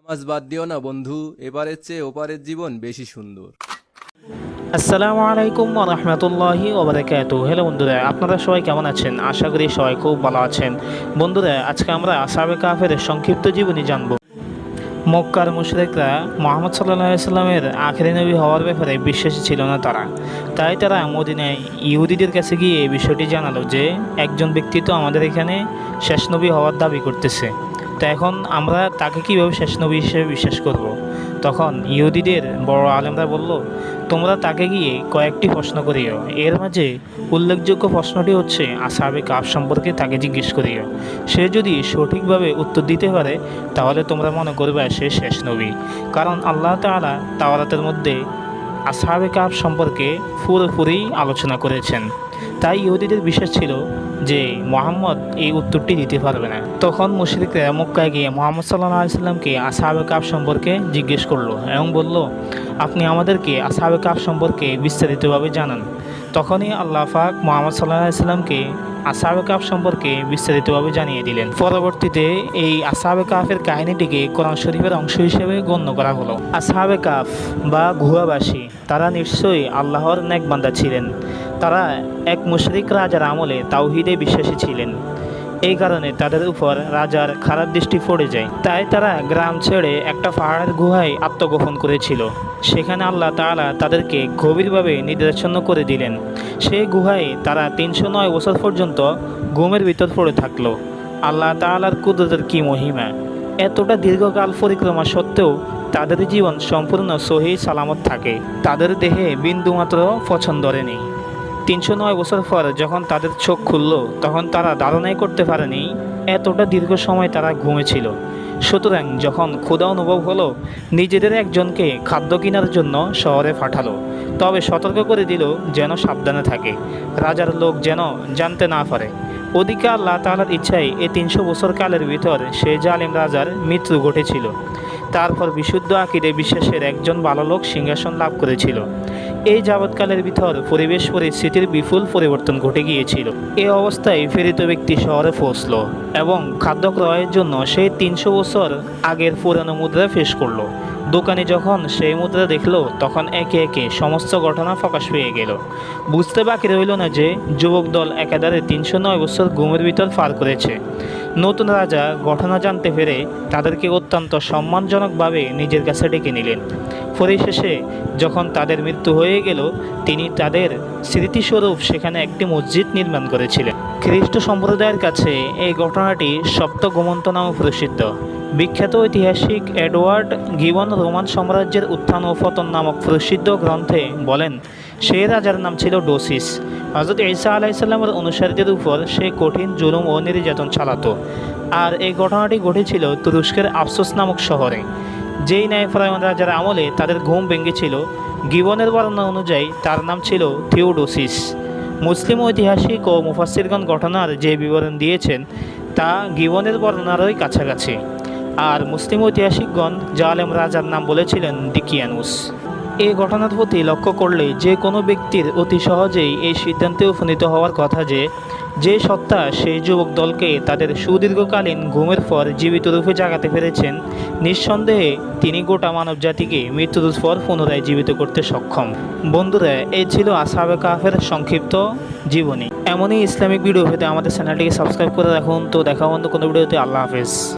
নামাজ বাদ দিও না বন্ধু, এবারের চেয়ে ওপারের জীবন বেশি সুন্দর। আসসালামু আলাইকুম ওয়া রাহমাতুল্লাহি ওয়া বারাকাতুহু। হ্যালো বন্ধুরা, আপনারা সবাই কেমন আছেন? আশা করি সবাই খুব ভালো আছেন। বন্ধুরা, আজকে আমরা আসহাবে কাহফের সংক্ষিপ্ত জীবনী জানব। মক্কার মুশরিকরা মুহাম্মদ সাল্লাল্লাহু আলাইহি সাল্লামের আখেরি নবী হওয়ার ব্যাপারে বিশ্বাসী ছিল না তারা। তাই তারা মদিনায় ইহুদিদের কাছে গিয়ে এই বিষয়টি জানালো যে একজন ব্যক্তি তো আমাদের এখানে শেষ নবী হওয়ার দাবি করতেছে। তো এখন আমরা তাকে কীভাবে শেষ নবী হিসেবে বিশ্বাস করব। তখন ইহুদিদের বড় আলেমরা বলল, তোমরা তাকে গিয়ে কয়েকটি প্রশ্ন করিও। এর মাঝে উল্লেখযোগ্য প্রশ্নটি হচ্ছে আসহাবে কাহফ সম্পর্কে তাকে জিজ্ঞেস করিও। সে যদি সঠিকভাবে উত্তর দিতে পারে তাহলে তোমরা মনে করবে সে শেষ নবী। কারণ আল্লাহ তাআলা তাওরাতের মধ্যে আসহাবে কাহফ সম্পর্কে পুরোপুরি আলোচনা করেছেন। তাই ইহুদিদের বিশ্বাস ছিল যে মুহাম্মদ এই উত্তরটি দিতে পারবে না। তখন মুশরিকরা মক্কায় গিয়ে মুহাম্মদ সাল্লাল্লাহু আলাইহি সাল্লামকে আসহাবে কাহফ সম্পর্কে জিজ্ঞেস করলো এবং বলল, আপনি আমাদেরকে আসহাবে কাহফ সম্পর্কে বিস্তারিতভাবে জানান। তখনই আল্লাহ পাক মুহাম্মদ সাল্লাল্লাহু আলাইহি সাল্লামকে আসহাবে কাহফ সম্পর্কে বিস্তারিতভাবে জানিয়ে দিলেন। পরবর্তীতে এই আসহাবে কাহফের কাহিনীটিকে কোরআন শরীফের অংশ হিসেবে গণ্য করা হলো। আসহাবে কাহফ বা গুহাবাসী তারা নিশ্চয়ই আল্লাহর নেক বান্দা ছিলেন। তারা এক মুশরিক রাজার আমলে তাওহীদে বিশ্বাসী ছিলেন। এই কারণে তাদের উপর রাজার খারাপ দৃষ্টি পড়ে যায়। তাই তারা গ্রাম ছেড়ে একটা পাহাড়ের গুহায় আত্মগোপন করেছিল। সেখানে আল্লাহ তাআলা তাদেরকে গভীরভাবে নির্যাতন করে দিলেন। সেই গুহায় তারা 309 বছর পর্যন্ত ঘুমের ভিতর পড়ে থাকলো। আল্লাহ তাআলার কুদরতের কি মহিমা! এতটা দীর্ঘকাল পরিক্রমা সত্ত্বেও তাদের জীবন সম্পূর্ণ সহি সালামত থাকে। তাদের দেহে বিন্দুমাত্র পছন্দ ধরেনি। 309 বছর পর যখন তাদের চোখ খুলল তখন তারা ধারণাই করতে পারেনি এতটা দীর্ঘ সময় তারা ঘুমেছিল। সুতরাং যখন ক্ষুধা অনুভব হলো, নিজেদের একজনকে খাদ্য কেনার জন্য শহরে পাঠালো, তবে সতর্ক করে দিল যেন সাবধানে থাকে, রাজার লোক যেন জানতে না পারে। ওদিকে আল্লাহ তাআলার ইচ্ছায় এই 300 বছর কালের ভিতর সেই জালিম রাজার মৃত্যু ঘটেছিল। তারপর বিশুদ্ধ আকীদে বিশ্বাসের একজন ভালো লোক সিংহাসন লাভ করেছিল। এই যাবৎকালের ভিতর পরিবেশ পরিস্থিতির বিপুল পরিবর্তন ঘটে গিয়েছিল। এই অবস্থায় ফেরিত ব্যক্তি শহরে পৌঁছল এবং খাদ্য ক্রয়ের জন্য সেই 300 বছর আগের পুরানো মুদ্রা পেশ করলো। দোকানে যখন সেই মুদ্রা দেখলো তখন একে একে সমস্ত ঘটনা প্রকাশ পেয়ে গেল। বুঝতে বাকি রইল না যে যুবক দল একাধারে 309 বছর ঘুমের ভিতর পার করেছে। নতুন রাজা ঘটনা জানতে পেরে তাদেরকে অত্যন্ত সম্মানজনকভাবে নিজের কাছে ডেকে নিলেন। পরিশেষে যখন তাদের মৃত্যু হয়ে গেল, তিনি তাদের স্মৃতিস্বরূপ সেখানে একটি মসজিদ নির্মাণ করেছিলেন। খ্রিস্ট সম্প্রদায়ের কাছে এই ঘটনাটি সপ্ত গোমন্ত নামে প্রসিদ্ধ। বিখ্যাত ঐতিহাসিক এডওয়ার্ড গিবন রোমান সাম্রাজ্যের উত্থান ও পতন নামক প্রসিদ্ধ গ্রন্থে বলেন, সেই রাজার নাম ছিল ডোসিস। হযরত ঈসা আলাইহিস সালামের অনুসারীদের উপর সে কঠিন জুলুম ও নির্যাতন চালাতো। আর এই ঘটনাটি ঘটেছিল তুরস্কের আফসোস নামক শহরে। যেই ন্যায়পরায়ণ রাজার আমলে তাদের ঘুম ভেঙেছিল, গিবনের বর্ণনা অনুযায়ী তার নাম ছিল থিওডোসিস। মুসলিম ঐতিহাসিক ও মুফাসসিরগণ ঘটনার যে বিবরণ দিয়েছেন তা গিবনের বর্ণনারই কাছাকাছি। আর মুসলিম ঐতিহাসিকগণ জালেম রাজার নাম বলেছিলেন ডিকিয়ানুস। এই ঘটনার প্রতি লক্ষ্য করলে যে কোনো ব্যক্তির অতি সহজেই এই সিদ্ধান্তে উপনীত হওয়ার কথা যে সত্তা সেই যুবক দলকে তাদের সুদীর্ঘকালীন ঘুমের পর জীবিত রূপে জাগাতে পেরেছেন, নিঃসন্দেহে তিনি গোটা মানব জাতিকে মৃত্যুর পর পুনরায় জীবিত করতে সক্ষম। বন্ধুরা, এই ছিল আসহাবে কাহফের সংক্ষিপ্ত জীবনী। এমনই ইসলামিক ভিডিও পেতে আমাদের চ্যানেলটিকে সাবস্ক্রাইব করে রাখুন। তো দেখা বন্ধু কোনো ভিডিওতে। আল্লাহ হাফেজ।